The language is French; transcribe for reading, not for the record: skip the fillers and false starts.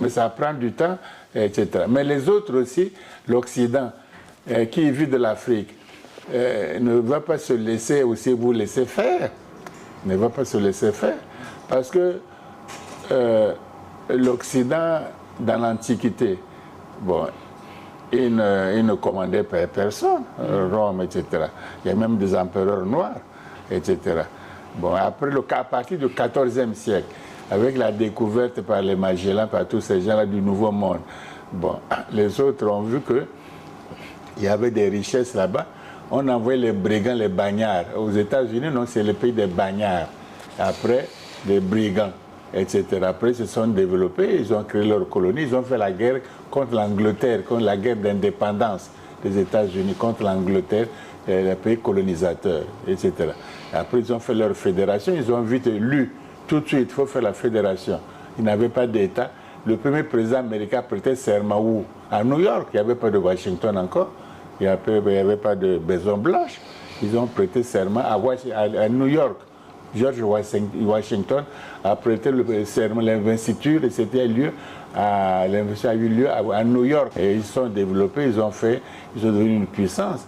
Mais ça prend du temps, etc. Mais les autres aussi, l'Occident, qui vit de l'Afrique, ne va pas se laisser aussi vous laisser faire. Ne va pas se laisser faire. Parce que l'Occident, dans l'Antiquité, bon, il ne commandait personne, Rome, etc. Il y a même des empereurs noirs, etc. Bon, après, à partir du XIVe siècle, avec la découverte par les Magellans, par tous ces gens-là du Nouveau Monde, bon, les autres ont vu qu'il y avait des richesses là-bas. On envoyait les brigands, les bagnards. Aux États-Unis, non, c'est le pays des bagnards. Après, des brigands, etc. Après, ils se sont développés, ils ont créé leur colonie, ils ont fait la guerre contre l'Angleterre, contre la guerre d'indépendance des États-Unis, contre l'Angleterre, les pays colonisateurs, etc. Après, ils ont fait leur fédération, ils ont vite lu, tout de suite, il faut faire la fédération. Ils n'avaient pas d'État. Le premier président américain prêtait serment où? À New York, il n'y avait pas de Washington encore, il n'y avait pas de Maison Blanche. Ils ont prêté serment à New York. George Washington a prêté le serment, l'investiture, et c'était l'investiture a eu lieu à New York. Et ils se sont développés, ils sont devenus une puissance.